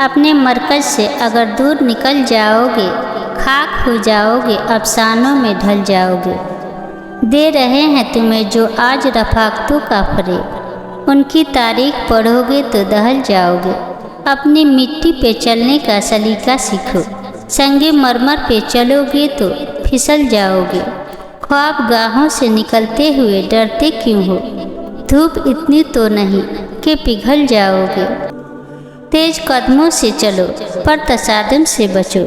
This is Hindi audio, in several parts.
अपने मरकज से अगर दूर निकल जाओगे, खाक हो जाओगे, अफसानों में ढल जाओगे। दे रहे हैं तुम्हें जो आज रफ़ाक़तों का फ़रेब, उनकी तारीख पढ़ोगे तो दहल जाओगे। अपनी मिट्टी पे चलने का सलीका सीखो, संगे मरमर पे चलोगे तो फिसल जाओगे। ख्वाब गाहों से निकलते हुए डरते क्यों हो, धूप इतनी तो नहीं कि पिघल जाओगे। तेज कदमों से चलो पर तसादम से बचो,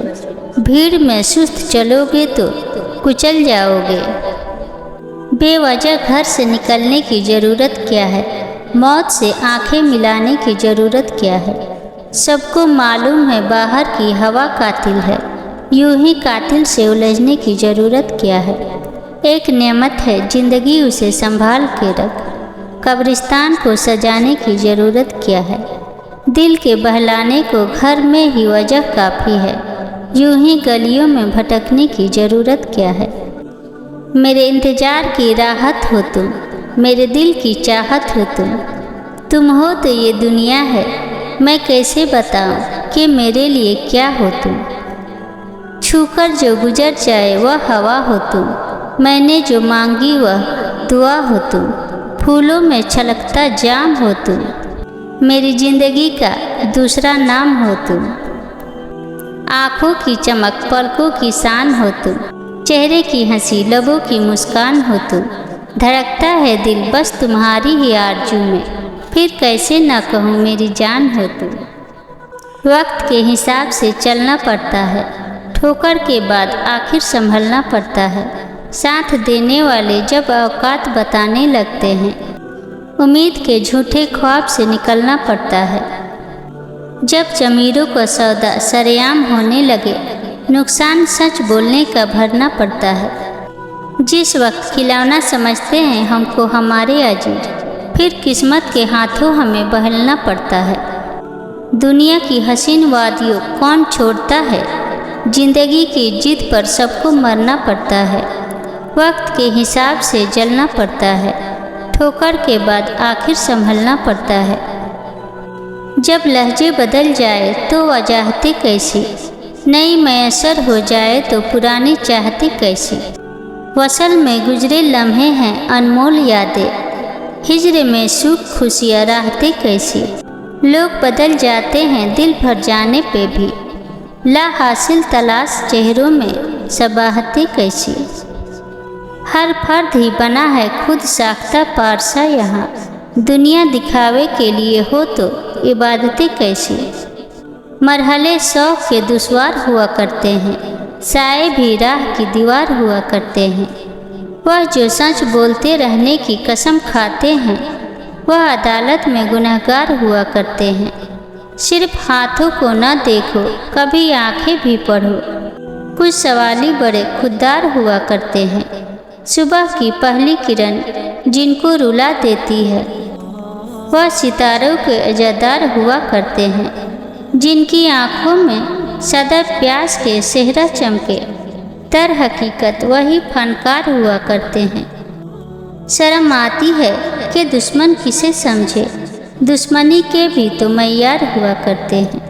भीड़ में सुस्त चलोगे तो कुचल जाओगे। बेवजह घर से निकलने की ज़रूरत क्या है, मौत से आंखें मिलाने की ज़रूरत क्या है। सबको मालूम है बाहर की हवा कातिल है, यूं ही कातिल से उलझने की ज़रूरत क्या है। एक नेमत है ज़िंदगी, उसे संभाल के रख, कब्रिस्तान को सजाने की ज़रूरत क्या है। दिल के बहलाने को घर में ही वजह काफ़ी है, यूं ही गलियों में भटकने की ज़रूरत क्या है। मेरे इंतज़ार की राहत हो तुम, मेरे दिल की चाहत हो तुम हो तो ये दुनिया है। मैं कैसे बताऊं कि मेरे लिए क्या हो तुम। छूकर जो गुजर जाए वह हवा हो तुम, मैंने जो मांगी वह दुआ हो तुम। फूलों में छलकता जाम हो तुम, मेरी ज़िंदगी का दूसरा नाम हो तुम। आँखों की चमक पलकों की शान हो तुम, चेहरे की हंसी लबों की मुस्कान हो तुम। धड़कता है दिल बस तुम्हारी ही आरज़ू में, फिर कैसे ना कहूँ मेरी जान हो तुम। वक्त के हिसाब से चलना पड़ता है, ठोकर के बाद आखिर संभलना पड़ता है। साथ देने वाले जब औकात बताने लगते हैं, उम्मीद के झूठे ख्वाब से निकलना पड़ता है। जब ज़मीरों का सौदा सरेआम होने लगे, नुकसान सच बोलने का भरना पड़ता है। जिस वक्त खिलौना समझते हैं हमको हमारे अजीज, फिर किस्मत के हाथों हमें बहलना पड़ता है। दुनिया की हसीन वादियों कौन छोड़ता है, ज़िंदगी की जिद पर सबको मरना पड़ता है। वक्त के हिसाब से जलना पड़ता है, ठोकर के बाद आखिर संभलना पड़ता है। जब लहजे बदल जाए तो वजाहतें कैसी, नई मैसर हो जाए तो पुरानी चाहते कैसी। वसल में गुजरे लम्हे हैं अनमोल यादें, हिज्र में सुख खुशियाँ राहते कैसी। लोग बदल जाते हैं दिल भर जाने पे भी, ला हासिल तलाश चेहरों में सबाहतें कैसी। हर फर्द ही बना है खुद साख्ता पारसा, यहाँ दुनिया दिखावे के लिए हो तो इबादतें कैसी। मरहले शौक़ के दुश्वार हुआ करते हैं, साए भी राह की दीवार हुआ करते हैं। वह जो सच बोलते रहने की कसम खाते हैं, वह अदालत में गुनहगार हुआ करते हैं। सिर्फ हाथों को न देखो कभी आंखें भी पढ़ो, कुछ सवाली बड़े खुददार हुआ करते हैं। सुबह की पहली किरण जिनको रुला देती है, वह सितारों के अजादार हुआ करते हैं। जिनकी आँखों में सदा प्यास के सेहरा चमके, दर हकीकत वही फनकार हुआ करते हैं। शर्म आती है कि दुश्मन किसे समझे, दुश्मनी के भी तो मय्यार हुआ करते हैं।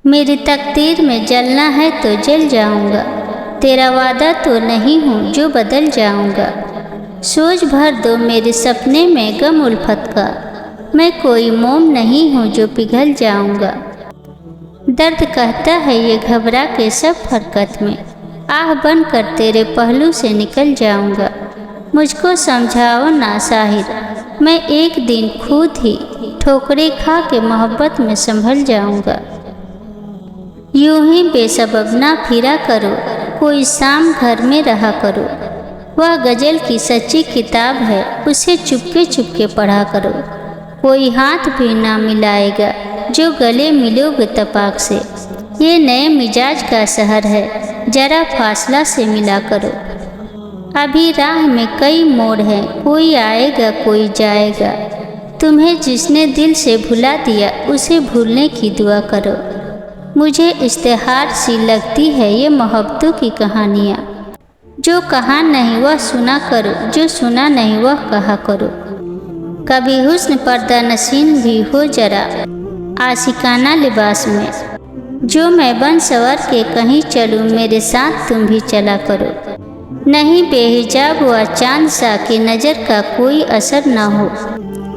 मेरी तकदीर में जलना है तो जल जाऊंगा, तेरा वादा तो नहीं हूँ जो बदल जाऊंगा। सोच भर दो मेरे सपने में गम उल्फत का, मैं कोई मोम नहीं हूँ जो पिघल जाऊंगा। दर्द कहता है ये घबरा के सब हरकत में, आह बन कर तेरे पहलू से निकल जाऊंगा। मुझको समझाओ ना साहिर, मैं एक दिन खुद ही ठोकरे खा के मोहब्बत में संभल जाऊंगा। यूं ही बेसबब ना फिरा करो, कोई शाम घर में रहा करो। वह गज़ल की सच्ची किताब है, उसे चुपके चुपके पढ़ा करो। कोई हाथ भी ना मिलाएगा जो गले मिलोगे तपाक से। ये नए मिजाज का शहर है, जरा फासला से मिला करो। अभी राह में कई मोड़ हैं, कोई आएगा कोई जाएगा। तुम्हें जिसने दिल से भुला दिया उसे भूलने की दुआ करो। मुझे इश्तिहार सी लगती है ये मोहब्बतों की कहानियाँ, जो कहा नहीं वह सुना करो, जो सुना नहीं वह कहा करो। कभी हुस्न पर्दा नशीन भी हो जरा, आशिकाना लिबास में। जो मैं बन सवर के कहीं चलूँ, मेरे साथ तुम भी चला करो। नहीं बेहिजाब हुआ चांद सा कि नज़र का कोई असर न हो,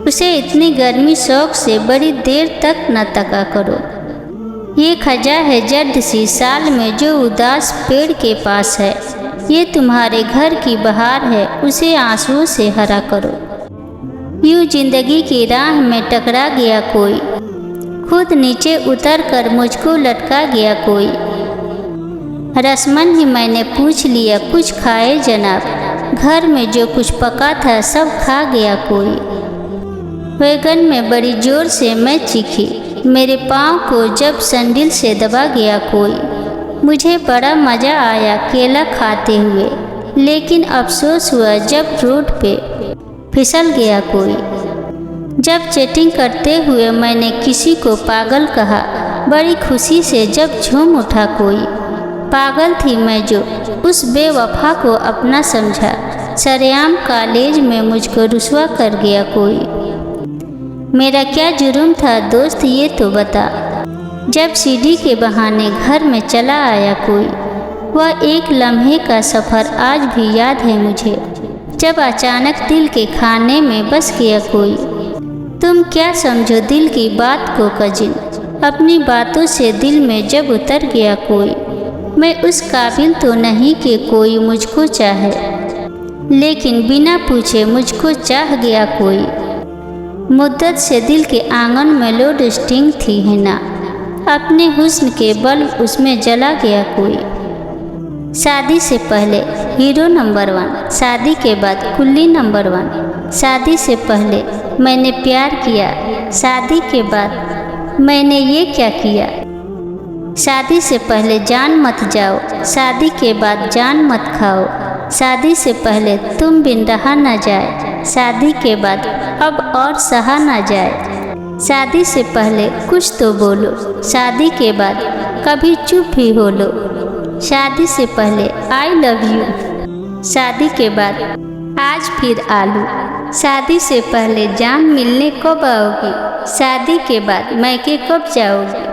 उसे इतनी गर्मी शौक से बड़ी देर तक न तका करो। ये खजा है जर्द सी साल में जो उदास पेड़ के पास है, ये तुम्हारे घर की बहार है, उसे आंसुओं से हरा करो। यूँ जिंदगी की राह में टकरा गया कोई, खुद नीचे उतर कर मुझको लटका गया कोई। रस्मन ही मैंने पूछ लिया कुछ खाए जनाब, घर में जो कुछ पका था सब खा गया कोई। वैगन में बड़ी जोर से मैं चीखी, मेरे पाँव को जब संडिल से दबा गया कोई। मुझे बड़ा मज़ा आया केला खाते हुए, लेकिन अफसोस हुआ जब रोड पे फिसल गया कोई। जब चैटिंग करते हुए मैंने किसी को पागल कहा, बड़ी खुशी से जब झूम उठा कोई। पागल थी मैं जो उस बेवफा को अपना समझा, सरेआम कॉलेज में मुझको रुसवा कर गया कोई। मेरा क्या जुर्म था दोस्त ये तो बता, जब सीढ़ी के बहाने घर में चला आया कोई। वह एक लम्हे का सफ़र आज भी याद है मुझे, जब अचानक दिल के खाने में बस गया कोई। तुम क्या समझो दिल की बात को कजिन, अपनी बातों से दिल में जब उतर गया कोई। मैं उस काबिल तो नहीं कि कोई मुझको चाहे, लेकिन बिना पूछे मुझको चाह गया कोई। मुद्दत से दिल के आंगन में लोड स्टिंग थी है ना, अपने हुस्न के बल्ब उसमें जला गया कोई। शादी से पहले हीरो नंबर 1, शादी के बाद कुल्ली नंबर 1। शादी से पहले मैंने प्यार किया, शादी के बाद मैंने ये क्या किया। शादी से पहले जान मत जाओ, शादी के बाद जान मत खाओ। शादी से पहले तुम बिन रहा न जाए, शादी के बाद अब और सहा न जाए। शादी से पहले कुछ तो बोलो, शादी के बाद कभी चुप भी हो लो। शादी से पहले आई लव यू, शादी के बाद आज फिर आलू। शादी से पहले जान मिलने कब आओगी, शादी के बाद मैके कब जाओगी।